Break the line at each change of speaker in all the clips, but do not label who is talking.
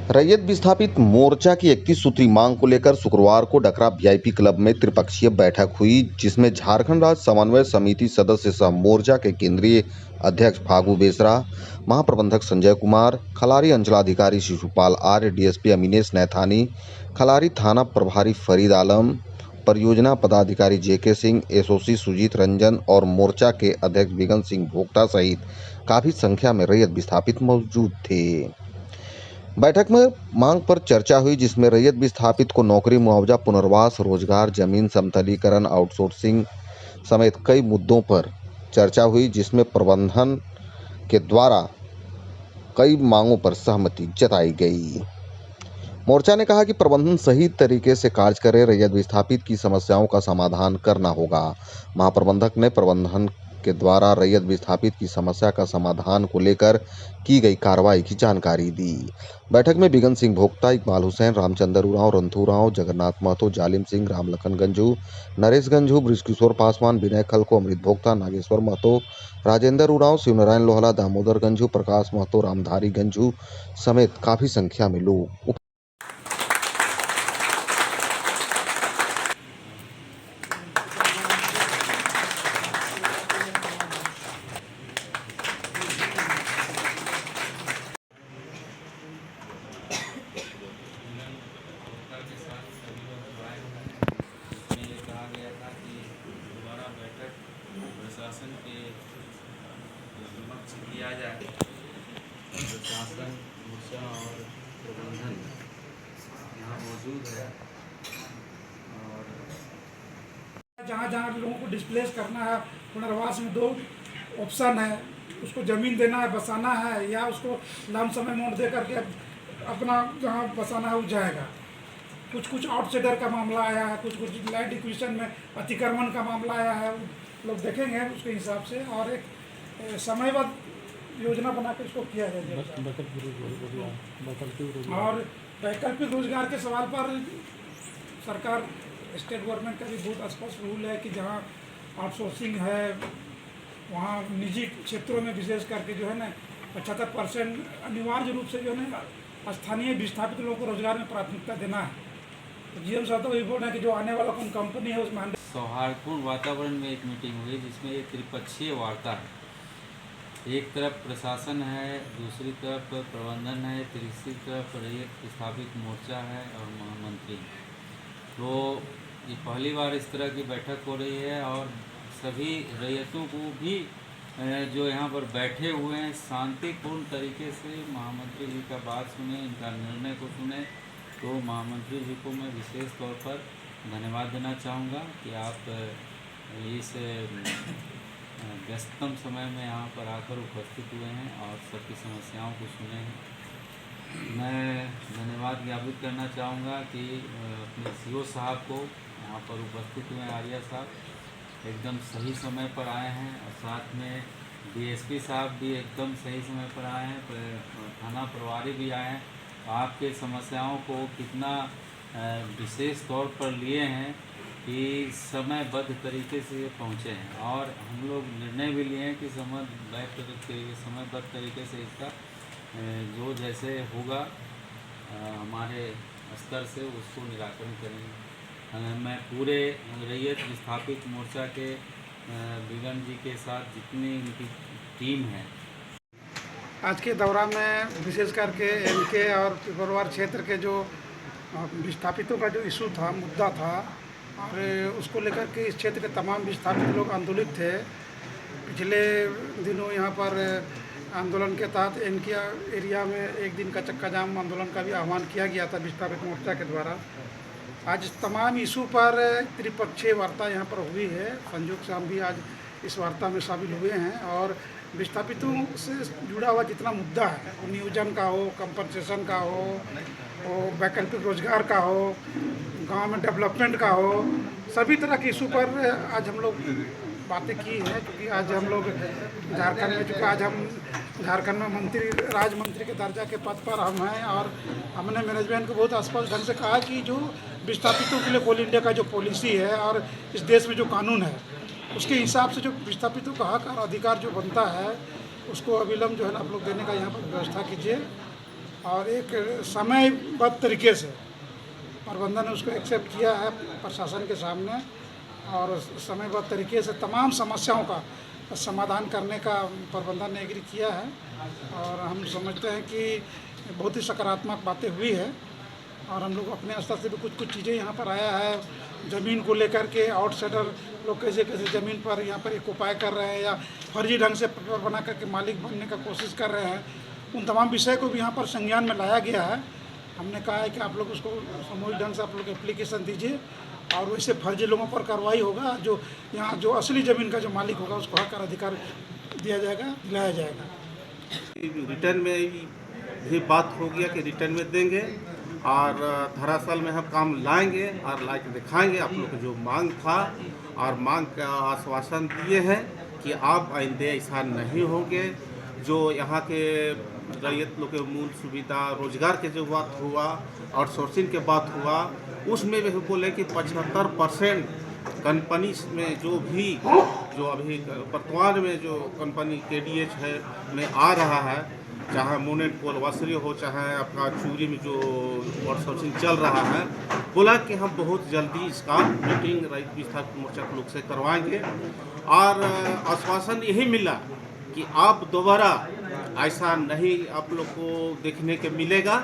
रैयत विस्थापित मोर्चा की 31 सूत्री मांग को लेकर शुक्रवार को डकरा वीआईपी क्लब में त्रिपक्षीय बैठक हुई, जिसमें झारखंड राज्य समन्वय समिति सदस्य सह मोर्चा के केंद्रीय अध्यक्ष फागू बेसरा, महाप्रबंधक संजय कुमार, खलारी अंचलाधिकारी शिशुपाल आर्य, डीएसपी अमीनेश नैथानी, खलारी थाना प्रभारी फरीद आलम, परियोजना पदाधिकारी जेके सिंह, एसओसी सुजीत रंजन और मोर्चा के अध्यक्ष बिगन सिंह भोक्ता सहित काफी संख्या में रैयत विस्थापित मौजूद थे। बैठक में मांग पर चर्चा हुई, जिसमें रैयत विस्थापित को नौकरी, मुआवजा, पुनर्वास, रोजगार, जमीन समतलीकरण, आउटसोर्सिंग समेत कई मुद्दों पर चर्चा हुई, जिसमें प्रबंधन के द्वारा कई मांगों पर सहमति जताई गई। मोर्चा ने कहा कि प्रबंधन सही तरीके से कार्य करे, रैयत विस्थापित की समस्याओं का समाधान करना होगा। महाप्रबंधक ने प्रबंधन के द्वारा रैयत विस्थापित की समस्या का समाधान को लेकर की गई कार्रवाई की जानकारी दी। बैठक में बिगन सिंह भोक्ता, इकबाल हुसैन, रामचंद्र उरांव, रंथू उरांव, जगन्नाथ महतो, जालिम सिंह, रामलखन गंजू, नरेश गंजू, बृजकिशोर पासवान, विनय खलको, अमृत भोक्ता, नागेश्वर महतो, राजेंद्र उरांव, शिवनारायण लोहला, दामोदर गंजू, प्रकाश महतो, रामधारी गंजू समेत काफी संख्या में लोग
में ये कहा गया था कि दोबारा बैठक प्रशासन के समक्ष किया जाए। प्रशासन, मोर्चा और प्रबंधन यहाँ मौजूद है और
जहाँ जहाँ लोगों को डिस्प्लेस करना है, पुनर्वास में दो ऑप्शन है, उसको ज़मीन देना है, बसाना है, या उसको लमसम अमाउंट दे करके अपना जहाँ बसाना है वो जाएगा। कुछ कुछ आउटसाइडर का मामला आया है, कुछ कुछ लैंड एक्विजिशन में अतिक्रमण का मामला आया है, लोग देखेंगे उसके हिसाब से, और एक समयबद्ध योजना बना के उसको किया जाएगा। और वैकल्पिक रोजगार के सवाल पर सरकार, स्टेट गवर्नमेंट का भी बहुत स्पष्ट रूल है कि जहाँ आउटसोर्सिंग है वहाँ निजी क्षेत्रों में विशेष करके जो है ना 75% अनिवार्य रूप से जो है ना स्थानीय विस्थापित लोगों को रोजगार में प्राथमिकता देना है। तो जीएम साहब तो रिपोर्ट है कि जो आने वाला कौन कंपनी है उसमें
सौहार्दपूर्ण वातावरण में एक मीटिंग हुई, जिसमें एक त्रिपक्षीय वार्ता है। एक तरफ प्रशासन है, दूसरी तरफ प्रबंधन है, तीसरी तरफ रैयत विस्थापित मोर्चा है और महामंत्री। तो ये पहली बार इस तरह की बैठक हो रही है और सभी रैयतों को भी जो यहाँ पर बैठे हुए हैं शांतिपूर्ण तरीके से महामंत्री जी का बात सुने, इनका निर्णय को सुने। तो महामंत्री जी को मैं विशेष तौर पर धन्यवाद देना चाहूँगा कि आप इस व्यस्ततम समय में यहाँ पर आकर उपस्थित हुए हैं और सबकी समस्याओं को सुने हैं। मैं धन्यवाद ज्ञापित करना चाहूँगा कि अपने सीओ साहब को यहाँ पर उपस्थित हुए आर्या साहब एकदम सही समय पर आए हैं और साथ में डीएसपी साहब भी एकदम सही समय पर आए हैं, थाना प्रभारी भी आए हैं। आपके समस्याओं को कितना विशेष तौर पर लिए हैं कि समयबद्ध तरीके से ये पहुँचे हैं और हम लोग निर्णय भी लिए हैं कि समयबद्ध तरीके से इसका जो जैसे होगा हमारे स्तर से उसको निराकरण करेंगे। मैं पूरे रैयत विस्थापित मोर्चा के बिगन जी के साथ जितनी इनकी टीम है,
आज के दौरान में विशेष करके एनके और पिपरवार क्षेत्र के जो विस्थापितों का जो इशू था, मुद्दा था, और उसको लेकर के इस क्षेत्र के तमाम विस्थापित लोग आंदोलित थे। पिछले दिनों यहाँ पर आंदोलन के तहत एनके एरिया में एक दिन का चक्का जाम आंदोलन का भी आह्वान किया गया था विस्थापित मोर्चा के द्वारा। आज तमाम इशू पर त्रिपक्षीय वार्ता यहाँ पर हुई है। संजोग से हम भी आज इस वार्ता में शामिल हुए हैं और विस्थापितों से जुड़ा हुआ जितना मुद्दा है, वो नियोजन का हो, कंपनसेशन का हो, वैकल्पिक रोजगार का हो, गांव में डेवलपमेंट का हो, सभी तरह के इशू पर आज हम लोग बातें की हैं। क्योंकि आज हम लोग झारखंड में, चूँकि आज हम झारखंड में राज्य मंत्री के दर्जा के पद पर हम हैं और हमने मैनेजमेंट को बहुत स्पष्ट ढंग से कहा कि जो विस्थापितों के लिए कोल इंडिया का जो पॉलिसी है और इस देश में जो कानून है, उसके हिसाब से जो विस्थापितों का हक और अधिकार जो बनता है उसको अविलंब जो है ना आप लोग देने का यहाँ पर व्यवस्था कीजिए। और एक समयबद्ध तरीके से प्रबंधन ने उसको एक्सेप्ट किया है प्रशासन के सामने, और समयबद्ध तरीके से तमाम समस्याओं का समाधान करने का प्रबंधन ने एग्री किया है। और हम समझते हैं कि बहुत ही सकारात्मक बातें हुई है। और हम लोग अपने स्तर से भी कुछ चीज़ें यहाँ पर आया है, ज़मीन को लेकर के आउटसाइडर लोग कैसे कैसे ज़मीन पर यहाँ पर एक उपाय कर रहे हैं या फर्जी ढंग से पेपर बना करके मालिक बनने का कोशिश कर रहे हैं, उन तमाम विषय को भी यहाँ पर संज्ञान में लाया गया है। हमने कहा है कि आप लोग उसको सामूहिक ढंग से आप लोग एप्लीकेशन दीजिए और वैसे फर्जी लोगों पर कार्रवाई होगा। जो यहाँ जो असली ज़मीन का जो मालिक होगा उसको हक और अधिकार दिया जाएगा, दिलाया जाएगा।
रिटर्न में भी बात हो गया कि रिटर्न में देंगे और धरातल में हम काम लाएंगे और ला के दिखाएंगे। आप लोग को जो मांग था और मांग का आश्वासन दिए हैं कि आप आइंदे ऐसा नहीं होंगे। जो यहाँ के रैयत लोग के मूल सुविधा रोजगार के जो बात हुआ, आउटसोर्सिंग के बात हुआ, उसमें भी बोले कि 75% कंपनी में जो अभी वर्तमान में जो कंपनी KDH है में आ रहा है, चाहे मोनेट पोलवासरी हो चाहे आपका चूरी में जो आउटसोर्सिंग चल रहा है, बोला कि हम बहुत जल्दी इसका मीटिंग रैयत विस्थापित मोर्चा के लोग से करवाएंगे। और आश्वासन यही मिला कि आप दोबारा ऐसा नहीं आप लोग को देखने के मिलेगा।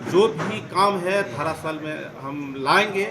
जो भी काम है धरातल में हम लाएंगे।